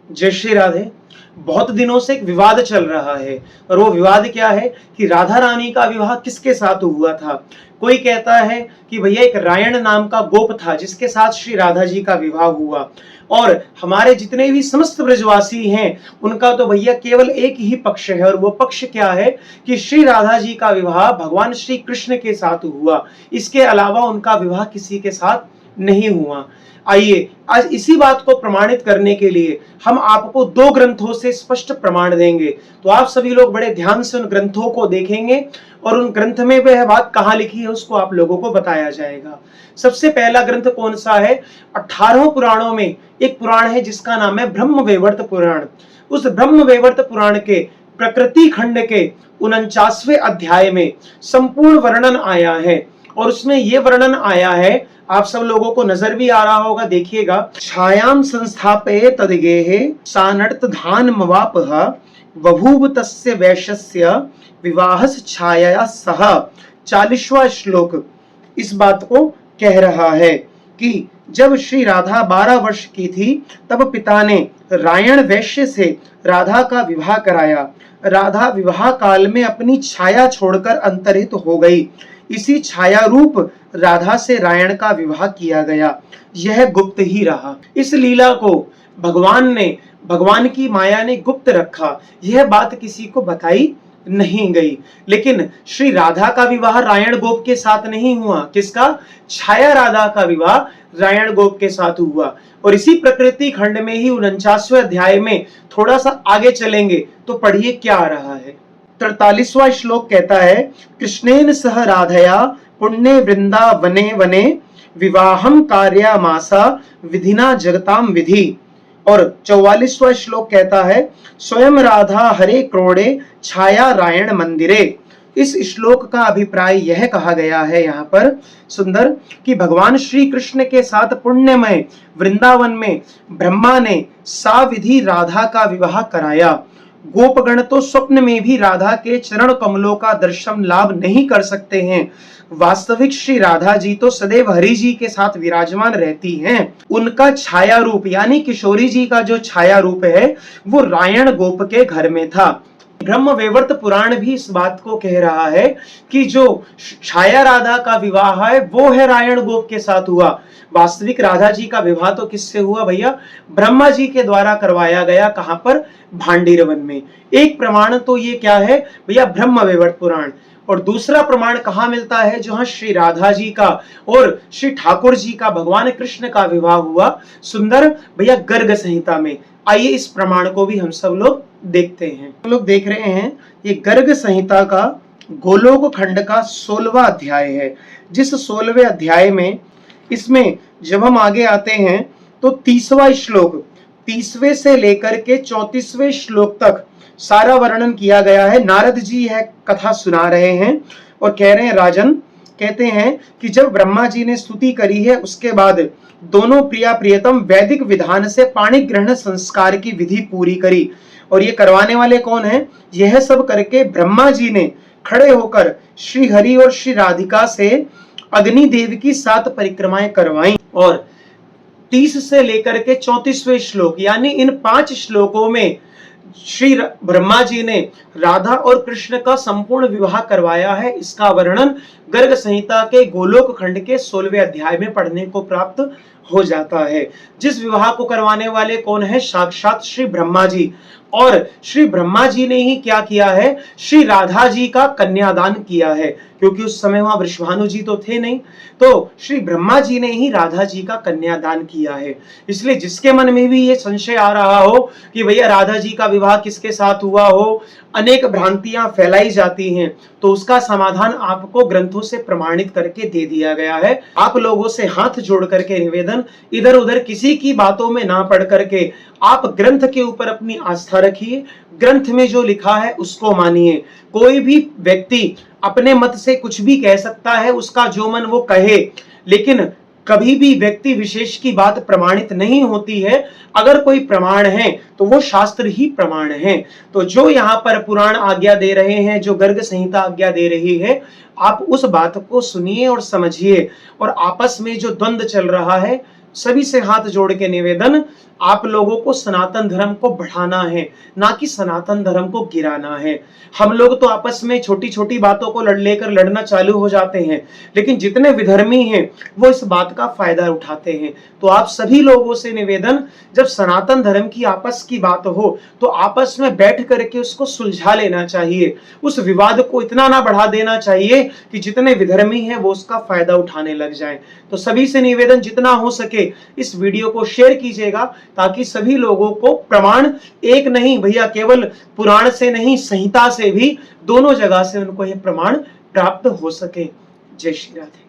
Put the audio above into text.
जय श्री राधे। बहुत दिनों से एक विवाद चल रहा है और वो विवाद क्या है कि राधा रानी का विवाह किसके साथ हुआ था। कोई कहता है कि भैया एक रायण नाम का गोप था जिसके साथ श्री राधा जी का विवाह हुआ, और हमारे जितने भी समस्त ब्रजवासी हैं उनका तो भैया केवल एक ही पक्ष है, और वो पक्ष क्या है कि श्री राधा जी का विवाह भगवान श्री कृष्ण के साथ हुआ, इसके अलावा उनका विवाह किसी के साथ नहीं हुआ। आइए आज इसी बात को प्रमाणित करने के लिए हम आपको दो ग्रंथों से स्पष्ट प्रमाण देंगे। तो आप सभी लोग बड़े ध्यान से उन ग्रंथों को देखेंगे और उन ग्रंथ में वह बात कहां लिखी है उसको आप लोगों को बताया जाएगा। सबसे पहला ग्रंथ कौन सा है? 18 पुराणों में एक पुराण है जिसका नाम है ब्रह्मवैवर्त पुराण। उस ब्रह्मवैवर्त पुराण के प्रकृति खंड के 49वें अध्याय में संपूर्ण वर्णन आया है, और उसमें यह वर्णन आया है, आप सब लोगों को नजर भी आ रहा होगा, देखिएगा। छायाम संस्थापये तदिगेहे सानर्त धान मवापह बभूव तस्य वैश्यस्य विवाहस छाया सह। 40वां श्लोक इस बात को कह रहा है कि जब श्री राधा 12 वर्ष की थी तब पिता ने रायण वैश्य से राधा का विवाह कराया। राधा विवाह काल में अपनी छाया छोड़कर अंतर्हित हो गई। इसी छाया रूप राधा से रायण का विवाह किया गया। यह गुप्त ही रहा। इस लीला को भगवान की माया ने गुप्त रखा। यह बात किसी को बताई नहीं गई। लेकिन श्री राधा का विवाह रायण गोप के साथ नहीं हुआ। किसका? छाया राधा का विवाह रायण गोप के साथ हुआ। और इसी प्रकृति खंड में ही 49वें अध्याय में थोड़ा सा आगे चलेंगे तो पढ़िए क्या आ रहा है। 43वां श्लोक कहता है, कृष्णेन सह राधया पुण्य वृंदावने वने विवाहम कार्यामासा विधिना जगताम विधि। और 44वां श्लोक कहता है, स्वयं राधा हरे क्रोड़े छाया रायण मंदिरे। इस श्लोक का अभिप्राय यह कहा गया है यहाँ पर सुंदर कि भगवान श्री कृष्ण के साथ पुण्यमय वृंदावन में ब्रह्मा ने साविधि राधा का विवाह कराया। गोपगण तो स्वप्न में भी राधा के चरण कमलों का दर्शन लाभ नहीं कर सकते हैं। वास्तविक श्री राधा जी तो सदैव हरि जी के साथ विराजमान रहती हैं। उनका छाया रूप यानी किशोरी जी का जो छाया रूप है वो रायण गोप के घर में था। ब्रह्मवैवर्त पुराण भी इस बात को कह रहा है कि जो छाया राधा का विवाह है वो है रायण गोप के साथ हुआ। वास्तविक राधा जी का विवाह तो किससे हुआ भैया? ब्रह्मा जी के द्वारा करवाया गया। कहां पर? भांडीरवन में। एक प्रमाण तो ये क्या है भैया? ब्रह्मवैवर्त पुराण। और दूसरा प्रमाण कहां मिलता है? जहां श्री राधा जी का और श्री ठाकुर जी का भगवान कृष्ण का विवाह हुआ सुंदर भैया गर्ग संहिता में। आइए इस प्रमाण को भी हम सब लोग देखते हैं। हम लोग देख रहे हैं ये गर्ग संहिता का गोलोक खंड का 16वां अध्याय है। जिस 16वें अध्याय में इसमें जब हम आगे आते हैं तो 30वां श्लोक 30वें से लेकर के 34वें श्लोक तक सारा वर्णन किया गया है। नारद जी यह कथा सुना रहे हैं और कह रहे हैं, राजन कहते हैं कि जब ब्रह्मा जी ने स्तुति करी है उसके बाद दोनों प्रिया प्रियतम वैदिक विधान से पाणी ग्रहण संस्कार की विधि पूरी करी। और ये करवाने वाले कौन हैं? यह सब करके ब्रह्मा जी ने खड़े होकर श्री हरि और श्री राधिका से अग्निदेव की 7 परिक्रमाएं करवाई। और 30 से लेकर के 34वें श्लोक यानी इन 5 श्लोकों में श्री ब्रह्मा जी ने राधा और कृष्ण का संपूर्ण विवाह करवाया है। इसका वर्णन गर्ग संहिता के गोलोक खंड के 16वें अध्याय में पढ़ने को प्राप्त हो जाता है। जिस विवाह को करवाने वाले कौन है? साक्षात श्री ब्रह्मा जी। और श्री ब्रह्मा जी ने ही क्या किया है? श्री राधा जी का कन्यादान किया है, क्योंकि उस समय वहां वृषभानु जी तो थे नहीं, तो श्री ब्रह्मा जी ने ही राधा जी का कन्यादान किया है। इसलिए जिसके मन में भी ये संशय आ रहा हो कि भैया राधा जी का विवाह किसके साथ हुआ हो, अनेक भ्रांतियां फैलाई जाती हैं, तो उसका समाधान आपको ग्रंथों से प्रमाणित करके दे दिया गया है। आप लोगों से हाथ जोड़ करके निवेदन, इधर उधर किसी की बातों में ना पढ़ करके आप ग्रंथ के ऊपर अपनी आस्था रखिए। ग्रंथ में जो लिखा है उसको मानिए। कोई भी व्यक्ति अपने मत से कुछ भी कह सकता है, उसका जो मन वो कहे, लेकिन कभी भी व्यक्ति विशेष की बात प्रमाणित नहीं होती है। अगर कोई प्रमाण है तो वो शास्त्र ही प्रमाण है। तो जो यहाँ पर पुराण आज्ञा दे रहे हैं, जो गर्ग संहिता आज्ञा दे रही है, आप उस बात को सुनिए और समझिए। और आपस में जो द्वंद्व चल रहा है, सभी से हाथ जोड़ के निवेदन, आप लोगों को सनातन धर्म को बढ़ाना है, ना कि सनातन धर्म को गिराना है। हम लोग तो आपस में छोटी छोटी बातों को लेकर लड़ना चालू हो जाते हैं, लेकिन जितने विधर्मी हैं वो इस बात का फायदा उठाते हैं। तो आप सभी लोगों से निवेदन, जब सनातन धर्म की आपस की बात हो तो आपस में बैठ करके उसको सुलझा लेना चाहिए। उस विवाद को इतना ना बढ़ा देना चाहिए कि जितने विधर्मी हैं वो उसका फायदा उठाने लग जाएं। तो सभी से निवेदन, जितना हो सके इस वीडियो को शेयर कीजिएगा, ताकि सभी लोगों को प्रमाण, एक नहीं भैया, केवल पुराण से नहीं, संहिता से भी, दोनों जगह से उनको यह प्रमाण प्राप्त हो सके। जय श्री राधे।